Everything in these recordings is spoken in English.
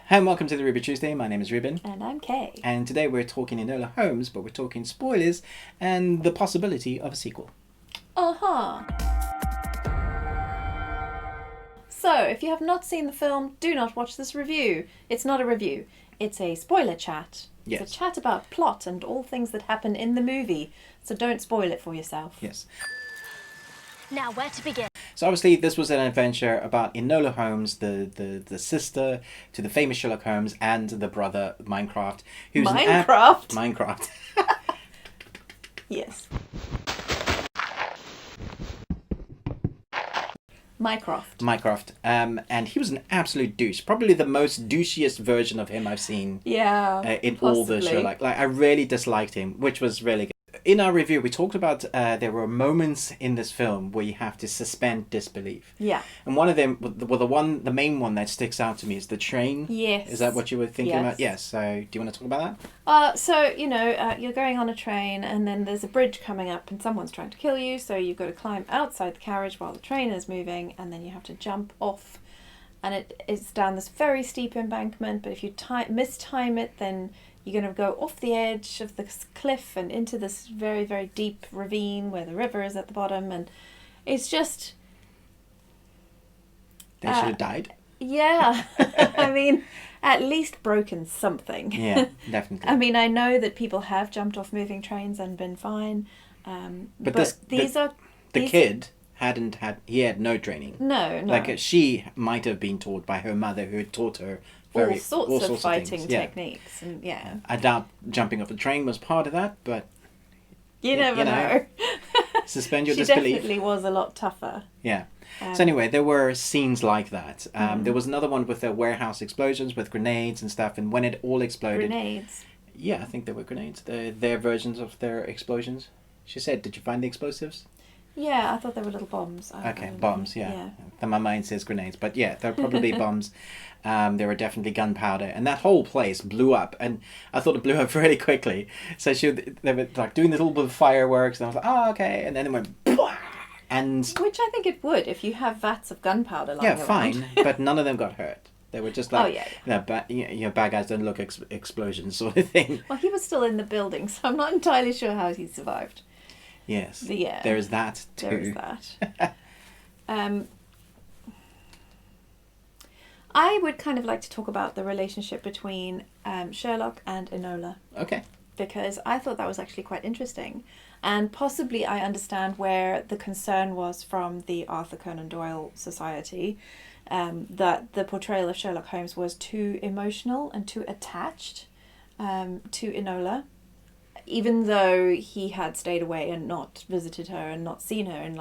And welcome to the Ruby Tuesday. My name is Ruben. And I'm Kay. And today we're talking Enola Holmes, but we're talking spoilers and the possibility of a sequel. So, if you have not seen the film, do not watch this review. It's not a review. It's a spoiler chat. Yes. It's a chat about plot and all things that happen in the movie. So don't spoil it for yourself. Yes. Now, where to begin? So obviously this was an adventure about Enola Holmes, the sister to the famous Sherlock Holmes, and the brother Minecraft. Minecraft. Yes. Mycroft. And he was an absolute douche. Probably the most douchiest version of him I've seen. Yeah. In possibly. all the Sherlock. Like, I really disliked him, which was really good. In our review, we talked about there were moments in this film where you have to suspend disbelief. Yeah. And one of them, the main one that sticks out to me is the train. Yes. Is that what you were thinking about? Yes. So, do you want to talk about that? You're going on a train and then there's a bridge coming up and someone's trying to kill you. So you've got to climb outside the carriage while the train is moving and then you have to jump off. And it is down this very steep embankment. But if you mistime it, then you're going to go off the edge of the cliff and into this very, very deep ravine where the river is at the bottom. And it's just... They should have died. Yeah. I mean, at least broken something. Yeah, definitely. I mean, I know that people have jumped off moving trains and been fine. But the kid had no training. No. Like she might have been taught by her mother who had taught her all sorts of fighting techniques. Yeah. And yeah. I doubt jumping off a train was part of that, but... You never know. Suspend your she disbelief. She definitely was a lot tougher. Yeah. So anyway, there were scenes like that. There was another one with the warehouse explosions with grenades and stuff, and when it all exploded... Grenades? Yeah, I think they were grenades. Their versions of their explosions. She said, did you find the explosives? Yeah, I thought they were little bombs. Bombs, yeah. Then my mind says grenades, but yeah, they're probably bombs. There were definitely gunpowder, and that whole place blew up, and I thought it blew up really quickly. So they were like doing this little bit of fireworks, and I was like, oh, okay, and then it went, and... Which I think it would, if you have vats of gunpowder lying around. Yeah, fine, but none of them got hurt. They were just like, bad guys don't look explosions sort of thing. Well, he was still in the building, so I'm not entirely sure how he survived. Yes, there is that too. There is that. I would kind of like to talk about the relationship between Sherlock and Enola. Okay. Because I thought that was actually quite interesting. And possibly I understand where the concern was from the Arthur Conan Doyle Society, that the portrayal of Sherlock Holmes was too emotional and too attached to Enola. Even though he had stayed away and not visited her and not seen her in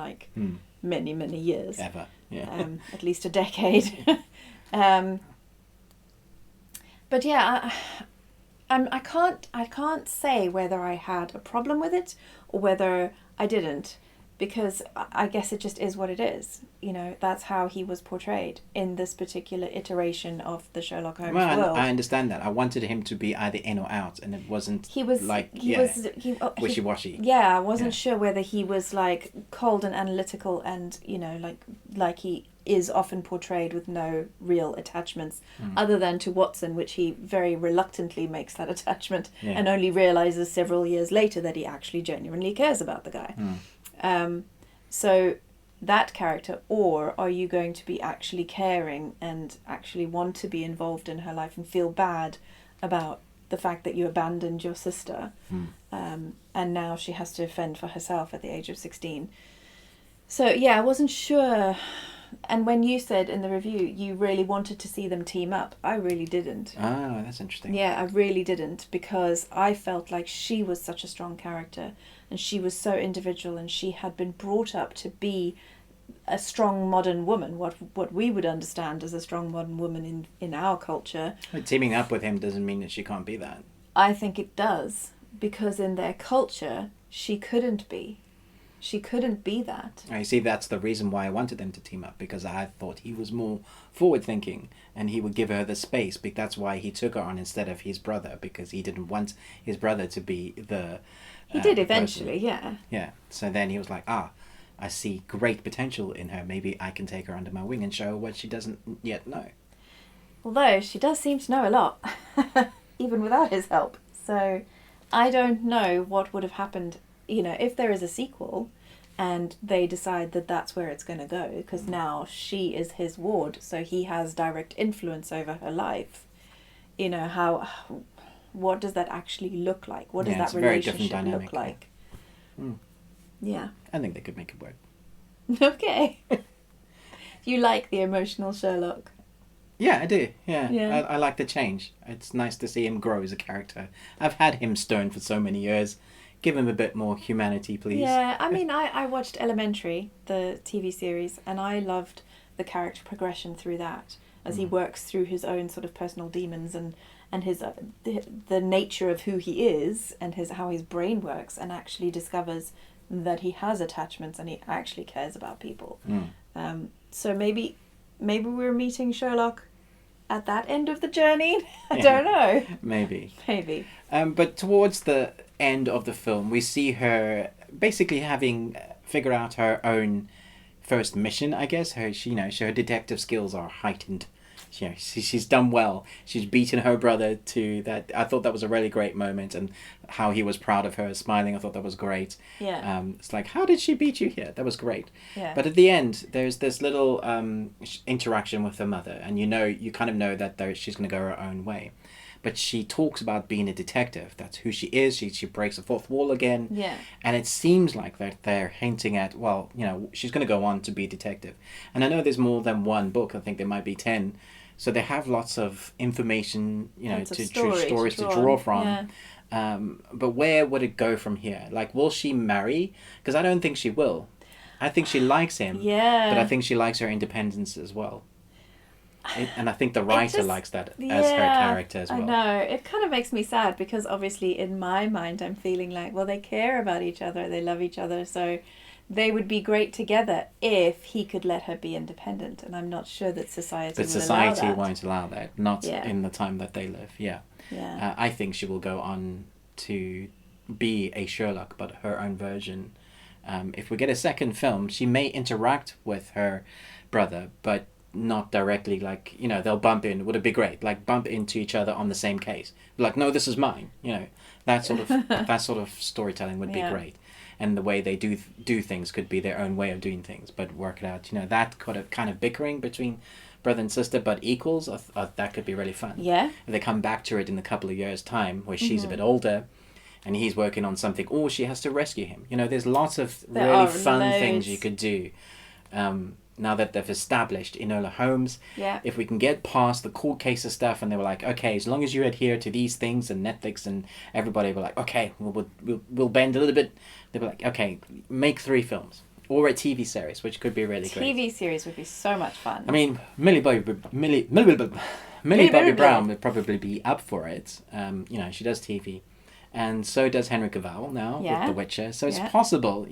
many, many years. Ever, yeah. At least a decade. But yeah, I can't say whether I had a problem with it or whether I didn't. Because I guess it just is what it is. You know, that's how he was portrayed in this particular iteration of the Sherlock Holmes world. I understand that. I wanted him to be either in or out, and it wasn't wishy-washy. Yeah, I wasn't sure whether he was like cold and analytical and, you know, like he is often portrayed with no real attachments other than to Watson, which he very reluctantly makes that attachment and only realises several years later that he actually genuinely cares about the guy. So that character, or are you going to be actually caring and actually want to be involved in her life and feel bad about the fact that you abandoned your sister and now she has to fend for herself at the age of 16. So yeah, I wasn't sure. And when you said in the review you really wanted to see them team up, I really didn't. Ah, that's interesting. Yeah, I really didn't, because I felt like she was such a strong character and she was so individual and she had been brought up to be a strong modern woman, what we would understand as a strong modern woman in our culture. But teaming up with him doesn't mean that she can't be that. I think it does, because in their culture she couldn't be. She couldn't be that. I see, that's the reason why I wanted them to team up, because I thought he was more forward-thinking and he would give her the space. That's why he took her on instead of his brother, because he didn't want his brother to be the... He did eventually, yeah. Yeah, so then he was like, I see great potential in her. Maybe I can take her under my wing and show her what she doesn't yet know. Although she does seem to know a lot, even without his help. So I don't know what would have happened, if there is a sequel and they decide that that's where it's going to go, because now she is his ward, so he has direct influence over her life. What does that actually look like? What does that relationship look like? Yeah. I think they could make it work. Okay. You like the emotional Sherlock? Yeah, I do. Yeah. Yeah. I like the change. It's nice to see him grow as a character. I've had him stern for so many years. Give him a bit more humanity, please. Yeah, I mean, I watched Elementary, the TV series, and I loved the character progression through that, as he works through his own sort of personal demons and his the nature of who he is and how his brain works, and actually discovers that he has attachments and he actually cares about people. So maybe we're meeting Sherlock at that end of the journey. I don't know. Maybe. But towards the end of the film, we see her basically having figured out her own first mission, I guess. Her detective skills are heightened. She's done well. She's beaten her brother to that. I thought that was a really great moment, and how he was proud of her, smiling. I thought that was great. Yeah. It's like, how did she beat you here? That was great. Yeah. But at the end, there's this little interaction with her mother, and you kind of know that she's going to go her own way. But she talks about being a detective. That's who she is. She breaks the fourth wall again. Yeah. And it seems like they're hinting at, well, she's going to go on to be a detective. And I know there's more than one book. I think there might be 10. So they have lots of information, stories to draw from. Yeah. But where would it go from here? Like, will she marry? Because I don't think she will. I think she likes him. Yeah. But I think she likes her independence as well. And I think the writer likes that as her character as well. I know. It kind of makes me sad, because obviously in my mind I'm feeling like, well, they care about each other, they love each other, so they would be great together if he could let her be independent. And I'm not sure that society But will society allow that. won't allow that, not in the time that they live. Yeah. I think she will go on to be a Sherlock, but her own version. If we get a second film, she may interact with her brother, but not directly. Like, they'll bump in. Would it be great? Like, bump into each other on the same case. Like, no, this is mine. That sort of storytelling would be great. And the way they do things could be their own way of doing things, but work it out. That kind of bickering between brother and sister, but equals. That could be really fun. Yeah. If they come back to it in a couple of years' time, where she's a bit older, and he's working on something, or she has to rescue him. There's lots of really fun things you could do. Now that they've established Enola Holmes, if we can get past the court cases stuff, and they were like, okay, as long as you adhere to these things, and Netflix and everybody were like, okay, we'll bend a little bit. They were like, okay, make 3 films or a TV series, which could be really great. TV series would be so much fun. I mean, Millie Bobby Brown would probably be up for it. She does TV, and so does Henry Cavill now with The Witcher. So it's possible,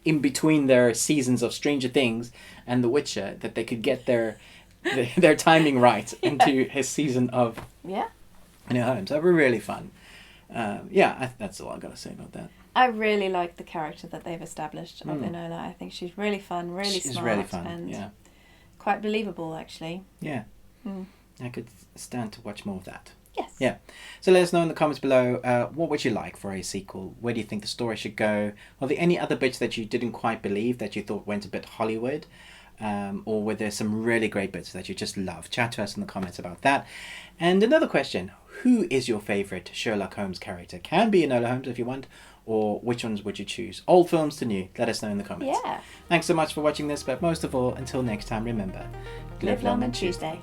in between their seasons of Stranger Things and The Witcher, that they could get their timing right into his season of Enola Holmes. That would be really fun. That's all I've got to say about that. I really like the character that they've established of Enola. I think she's really fun, she's smart, really fun, and quite believable, actually. Yeah. I could stand to watch more of that. Yes. Yeah. So let us know in the comments below, what would you like for a sequel? Where do you think the story should go? Are there any other bits that you didn't quite believe, that you thought went a bit Hollywood? Or were there some really great bits that you just love? Chat to us in the comments about that. And another question, who is your favourite Sherlock Holmes character? Can be Enola Holmes if you want, or which ones would you choose? Old films to new, let us know in the comments. Yeah. Thanks so much for watching this, but most of all, until next time, remember, live long and Tuesday.